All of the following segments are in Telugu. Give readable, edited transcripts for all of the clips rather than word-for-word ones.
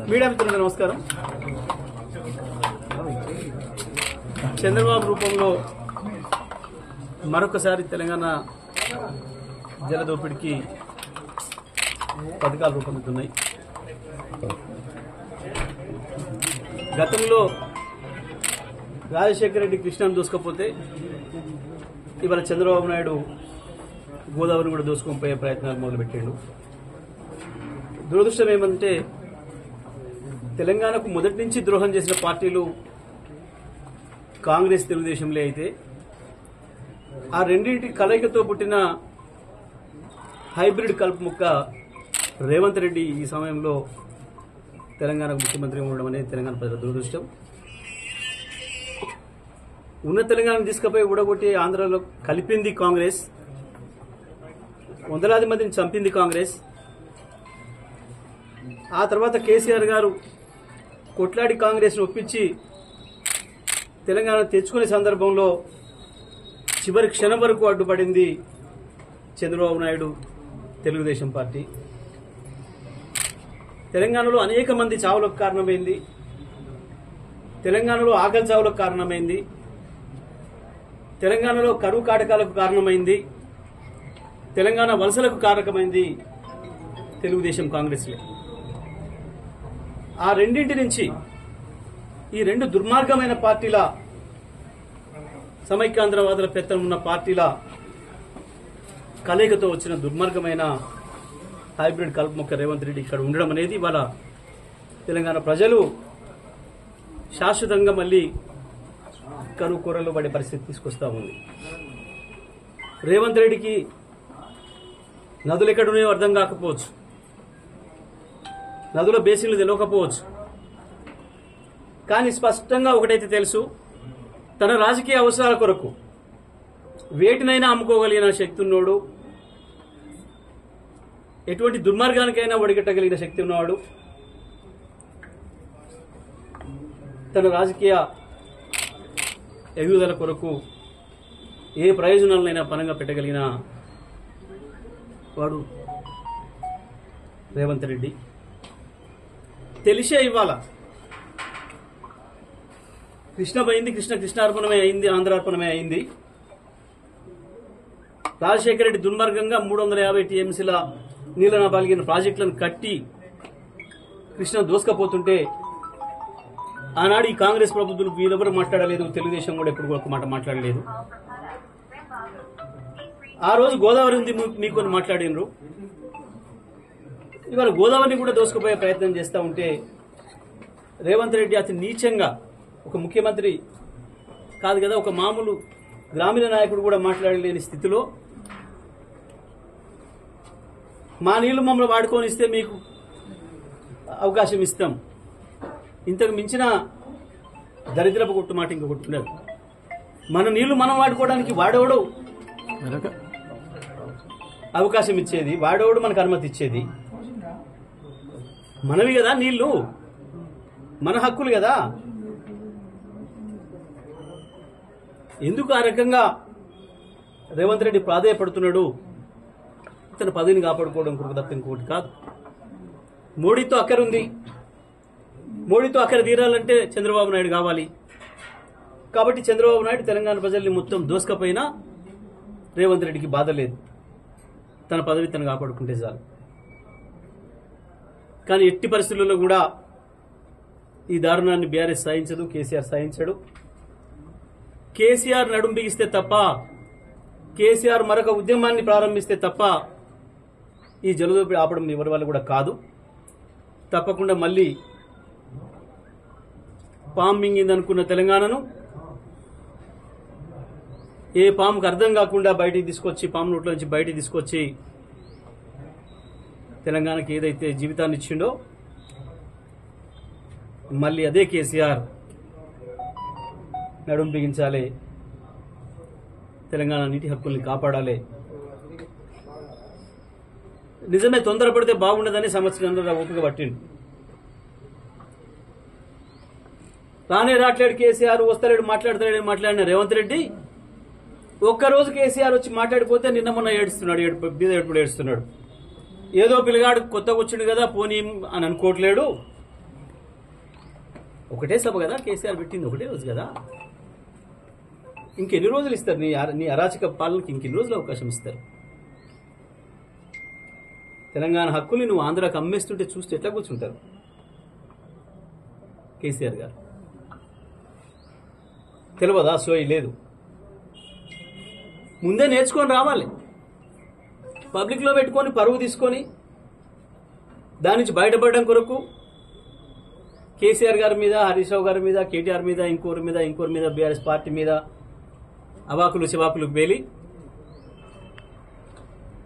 మీడియా మిత్రులకు నమస్కారం. చంద్రబాబు రూపంలో మరొకసారి తెలంగాణ జలదోపిడికి పథకాలు రూపొందుతున్నాయి. గతంలో రాజశేఖర రెడ్డి కృష్ణను దూసుకపోతే ఇవాళ చంద్రబాబు నాయుడు గోదావరిని కూడా దూసుకొని పోయే ప్రయత్నాలు మొదలుపెట్టాడు. దురదృష్టం ఏమంటే తెలంగాణకు మొదటి నుంచి ద్రోహం చేసిన పార్టీలు కాంగ్రెస్, తెలుగుదేశంలే అయితే ఆ రెండింటి కలయికతో పుట్టిన హైబ్రిడ్ కలుపు ముక్క రేవంత్ రెడ్డి ఈ సమయంలో తెలంగాణకు ముఖ్యమంత్రి ఉండడం అనేది తెలంగాణ ప్రజల దురదృష్టం. ఉన్న తెలంగాణను తీసుకుపోయి ఊడగొట్టి ఆంధ్రలో కలిపింది కాంగ్రెస్, వందలాది మందిని చంపింది కాంగ్రెస్. ఆ తర్వాత కేసీఆర్ గారు కొట్లాడి కాంగ్రెస్ను ఒప్పించి తెలంగాణ తెచ్చుకునే సందర్భంలో చివరి క్షణం వరకు అడ్డుపడింది చంద్రబాబు నాయుడు, తెలుగుదేశం పార్టీ. తెలంగాణలో అనేక మంది చావులకు కారణమైంది, తెలంగాణలో ఆకలి చావులకు కారణమైంది, తెలంగాణలో కరువు కాటకాలకు కారణమైంది, తెలంగాణ వలసలకు కారకమైంది తెలుగుదేశం, కాంగ్రెస్లే. ఆ రెండింటి నుంచి ఈ రెండు దుర్మార్గమైన పార్టీల, సమైక్యాంధ్రవాదుల పెత్తనం ఉన్న పార్టీల కలయికతో వచ్చిన దుర్మార్గమైన హైబ్రిడ్ కలుపు మొక్క రేవంత్ రెడ్డి ఇక్కడ ఉండడం అనేది ఇవాళ తెలంగాణ ప్రజలు శాశ్వతంగా మళ్లీ కరువు కూరలు పడే పరిస్థితి తీసుకొస్తా ఉంది. రేవంత్ రెడ్డికి నదులు ఎక్కడున్నాయో అర్థం కాకపోవచ్చు, నదుల బేసిన్లు తెలియకపోవచ్చు, కానీ స్పష్టంగా ఒకటైతే తెలుసు, తన రాజకీయ అవసరాల కొరకు వేటినైనా అమ్ముకోగలిగిన శక్తి ఉన్నోడు, ఎటువంటి దుర్మార్గానికైనా ఒడిగట్టగలిగిన శక్తి ఉన్నవాడు, తన రాజకీయ ఎదుగుదల కొరకు ఏ ప్రయోజనాలనైనా పనంగా పెట్టగలిగిన వాడు రేవంత్ రెడ్డి. తెలిసే ఇవ్వాల కృష్ణ పోయింది, కృష్ణార్పణమే అయింది, ఆంధ్రార్పణమే అయింది. రాజశేఖర రెడ్డి దుర్మార్గంగా 350 టీఎంసీల నీళ్లన పాల్గిన ప్రాజెక్టులను కట్టి కృష్ణ దోసుకపోతుంటే ఆనాడు ఈ కాంగ్రెస్ ప్రభుత్వం వీరెవరు మాట్లాడలేదు, తెలుగుదేశం కూడా ఎప్పుడు ఒక మాట మాట్లాడలేదు. ఆ రోజు గోదావరి ఉంది మీకు అని మాట్లాడినరు, ఇవాళ గోదావరిని కూడా దోసుకుపోయే ప్రయత్నం చేస్తూ ఉంటే రేవంత్ రెడ్డి అతి నీచంగా, ఒక ముఖ్యమంత్రి కాదు కదా, ఒక మామూలు గ్రామీణ నాయకుడు కూడా మాట్లాడలేని స్థితిలో మా నీళ్లు మమ్మల్ని వాడుకొని ఇస్తే మీకు అవకాశం ఇస్తాం, ఇంతకు మించిన దరిద్రపు కొట్టు మాట ఇంకొకటి ఉండదు. మన నీళ్లు మనం వాడుకోవడానికి వాడేవాడు అవకాశం ఇచ్చేది, వాడేవాడు మనకు అనుమతి ఇచ్చేది. మనవి కదా నీళ్లు, మన హక్కులు కదా. ఎందుకు ఆ రకంగా రేవంత్ రెడ్డి ప్రాధేయపడుతున్నాడు? తన పదవిని కాపాడుకోవడం కొరకు తప్ప ఇంకొకటి కాదు. మోడీతో అక్కరుంది, మోడీతో అక్కర తీరాలంటే చంద్రబాబు నాయుడు కావాలి. కాబట్టి చంద్రబాబు నాయుడు తెలంగాణ ప్రజల్ని మొత్తం దోసుకపోయినా రేవంత్ రెడ్డికి బాధ లేదు, తన పదవి తను కాపాడుకుంటే చాలు. కానీ ఎట్టి పరిస్థితుల్లో కూడా ఈ దారుణాన్ని బీఆర్ఎస్ సాధించదు, కేసీఆర్ సాధించడు. కేసీఆర్ నడుం బిగిస్తే తప్ప, కేసీఆర్ మరొక ఉద్యమాన్ని ప్రారంభిస్తే తప్ప ఈ జలదోపిడి ఆపడం ఎవరి వల్ల కూడా కాదు. తప్పకుండా మళ్ళీ పాము మింగిందనుకున్న తెలంగాణను ఏ పాముకు అర్థం కాకుండా బయటికి తీసుకొచ్చి, పాము నోట్ల నుంచి బయటికి తీసుకొచ్చి తెలంగాణకి ఏదైతే జీవితాన్ని ఇచ్చిండో మళ్ళీ అదే కేసీఆర్ నడుం బిగించాలి, తెలంగాణ నీటి హక్కుల్ని కాపాడాలి. నిజమే తొందరపడితే బాగుండదని సంవత్సరం ఓపిక పట్టిండు. రానే రాట్లేడు కేసీఆర్, వస్తలేడు, మాట్లాడిన రేవంత్ రెడ్డి ఒక్కరోజు కేసీఆర్ వచ్చి మాట్లాడిపోతే నిన్న మొన్న ఏడుస్తున్నాడు, బీద ఏడుపుడు ఏడుస్తున్నాడు. ఏదో పిల్లగాడు కొత్తగా వచ్చిండు కదా పోనీ అని అనుకోవట్లేడు, ఒకటే సభ కదా కేసీఆర్ పెట్టింది, ఒకటే రోజు కదా. ఇంకెన్ని రోజులు ఇస్తారు నీ అరాచక పాలనకి? ఇంకెన్ని రోజులు అవకాశం ఇస్తారు? తెలంగాణ హక్కుల్ని నువ్వు ఆంధ్రాకి అమ్మేస్తుంటే చూస్తే ఎట్లా కూర్చుంటారు కేసీఆర్ గారు? తెలియదా? సోయి లేదు. ముందే నేర్చుకొని రావాలి. పబ్లిక్లో పెట్టుకొని పరువు తీసుకొని దాని నుంచి బయటపడడం కొరకు కేసీఆర్ గారి మీద, హరీష్ రావు గారి మీద, కేటీఆర్ మీద, ఇంకోరి మీద బీఆర్ఎస్ పార్టీ మీద అవాకులు చివాకులు పేలి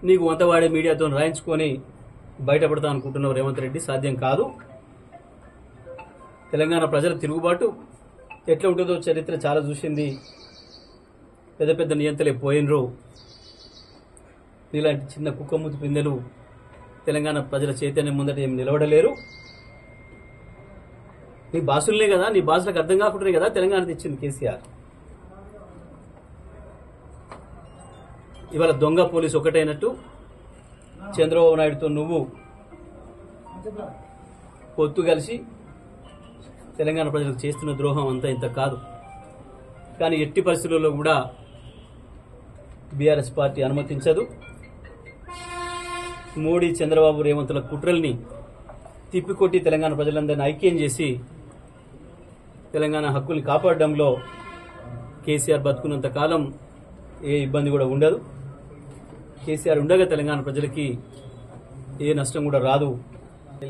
నీకు వంతవాడే మీడియాతో రాయించుకొని బయటపడతా అనుకుంటున్నావు రేవంత్ రెడ్డి. సాధ్యం కాదు. తెలంగాణ ప్రజల తిరుగుబాటు ఎట్లా ఉంటుందో చరిత్ర చాలా చూసింది. పెద్ద పెద్ద నియంతలే పోయినరు. ఇలాంటి చిన్న కుక్కముద్దు పిందెలు తెలంగాణ ప్రజల చైతన్యం ముందట ఏం నిలవడలేరు. నీ బాసులనే కదా, నీ బాసులకు అర్థం కాకుండానే కదా తెలంగాణ తెచ్చింది కేసీఆర్. ఇవాళ దొంగ పోలీసు ఒకటైనట్టు చంద్రబాబు నాయుడుతో నువ్వు పొత్తు కలిసి తెలంగాణ ప్రజలకు చేస్తున్న ద్రోహం అంతా ఇంత కాదు. కానీ ఎట్టి పరిస్థితుల్లో కూడా బీఆర్ఎస్ పార్టీ అనుమతించదు. మోడీ, చంద్రబాబు, రేవంతుల కుట్రల్ని తిప్పికొట్టి తెలంగాణ ప్రజలందరినీ ఐక్యం చేసి తెలంగాణ హక్కుల్ని కాపాడడంలో కేసీఆర్ బతుకున్నంత కాలం ఏ ఇబ్బంది కూడా ఉండదు. కేసీఆర్ ఉండగా తెలంగాణ ప్రజలకి ఏ నష్టం కూడా రాదు.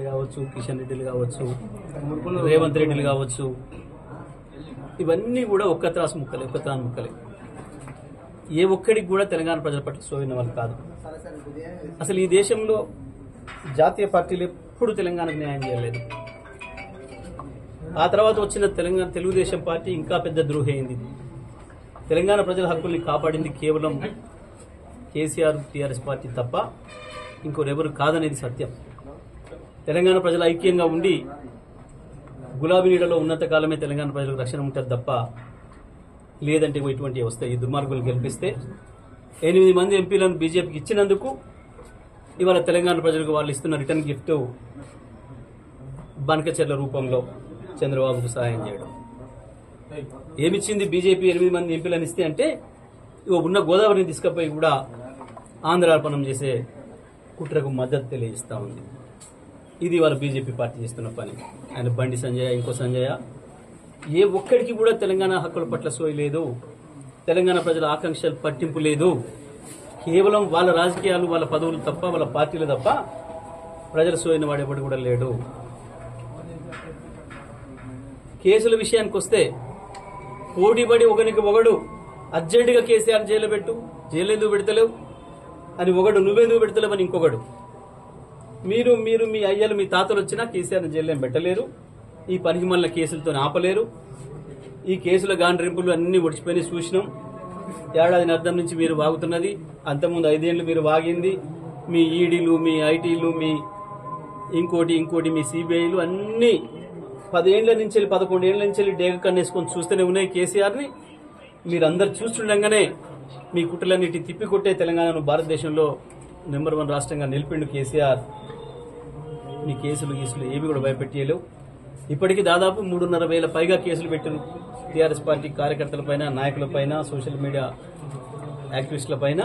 కావచ్చు, కిషన్ రెడ్డిలు కావచ్చు, రేవంత్ రెడ్డిలు కావచ్చు, ఇవన్నీ కూడా ఒక్క త్రాసు ముక్కలే. ఏ ఒక్కడికి కూడా తెలంగాణ ప్రజల పట్ల సోయిన వాళ్ళు కాదు. అసలు ఈ దేశంలో జాతీయ పార్టీలు ఎప్పుడు తెలంగాణకు న్యాయం చేయలేదు. ఆ తర్వాత వచ్చిన తెలుగుదేశం పార్టీ ఇంకా పెద్ద ద్రోహి అయింది. తెలంగాణ ప్రజల హక్కుల్ని కాపాడింది కేవలం కేసీఆర్, టీఆర్ఎస్ పార్టీ తప్ప ఇంకోరెవరు కాదనేది సత్యం. తెలంగాణ ప్రజలు ఐక్యంగా ఉండి గులాబీ నీడలో ఉన్నంత కాలమే తెలంగాణ ప్రజలకు రక్షణ ఉంటుంది తప్ప లేదంటే ఇటువంటి వస్తాయి. ఈ దుర్మార్గులు గెలిపిస్తే 8 మంది ఎంపీలను బీజేపీకి ఇచ్చినందుకు ఇవాళ తెలంగాణ ప్రజలకు వాళ్ళు ఇస్తున్న రిటర్న్ గిఫ్ట్ బనకచెర్ల రూపంలో చంద్రబాబుకు సహాయం చేయడం. ఏమిచ్చింది బీజేపీ? 8 మంది ఎంపీలను ఇస్తే అంటే ఉన్న గోదావరిని తీసుకుపోయి కూడా ఆంధ్రార్పణం చేసే కుట్రకు మద్దతు తెలియజేస్తా ఉంది. ఇది వాళ్ళ బీజేపీ పార్టీ చేస్తున్న పని. ఆయన బండి సంజయ్, ఇంకో సంజయ్, ఏ ఒక్కడికి కూడా తెలంగాణ హక్కుల పట్ల సోయి లేదు. తెలంగాణ ప్రజల ఆకాంక్షలు పట్టింపు లేదు. కేవలం వాళ్ళ రాజకీయాలు, వాళ్ళ పదవులు తప్ప, వాళ్ళ పార్టీలు తప్ప ప్రజల సోయిన వాడేవాడు కూడా లేడు. కేసుల విషయానికి వస్తే పోటీపడి ఒకడు అర్జెంటుగా కేసీఆర్ జైలు పెట్టు, జైలు ఎందుకు పెడతలేవు అని ఒకడు, నువ్వెందుకు పెడతలేవు అని ఇంకొకడు. మీరు మీ అయ్యలు, మీ తాతలు వచ్చినా కేసీఆర్ని జైలు ఏం పెట్టలేరు. ఈ పనికి మళ్ళీ కేసులతో ఆపలేరు. ఈ కేసుల గాండ్రింపులు అన్ని ఒడిచిపోయి చూసినాం. ఏడాది అర్థం నుంచి మీరు వాగుతున్నది, అంతకుముందు 5 ఏళ్లు మీరు వాగింది. మీ ఈడీలు, మీ ఐటీలు, మీ ఇంకోటి మీ సిబిఐలు అన్ని 10 ఏళ్ల నుంచి 11 ఏళ్ల నుంచి డేగ కన్నేసుకొని చూస్తూనే ఉన్నాయి కేసీఆర్ని. మీరందరు చూస్తుండగానే మీ కుట్రలన్నిటి తిప్పికొట్టే తెలంగాణను భారతదేశంలో నెంబర్ 1 రాష్ట్రంగా నిలిపిండు కేసీఆర్. మీ కేసులు ఏవి కూడా భయపెట్టేయలేవు. ఇప్పటికీ దాదాపు 3,500 పైగా కేసులు పెట్టిన టీఆర్ఎస్ పార్టీ కార్యకర్తలపైన, నాయకులపైన, సోషల్ మీడియా యాక్టివిస్టులపైన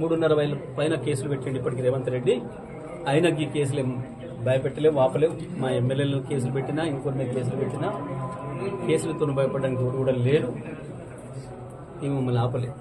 3,500 పైన కేసులు పెట్టిండు ఇప్పటికీ రేవంత్ రెడ్డి. అయినా ఈ కేసులు భయపెట్టలేవు, ఆపలేవు. మా ఎమ్మెల్యేలు కేసులు పెట్టినా, ఇంకొన్ని మీద కేసులు పెట్టినా కేసులతో భయపడడానికి కూడా లేరు. ఈ మమ్మల్ని ఆపలేవు.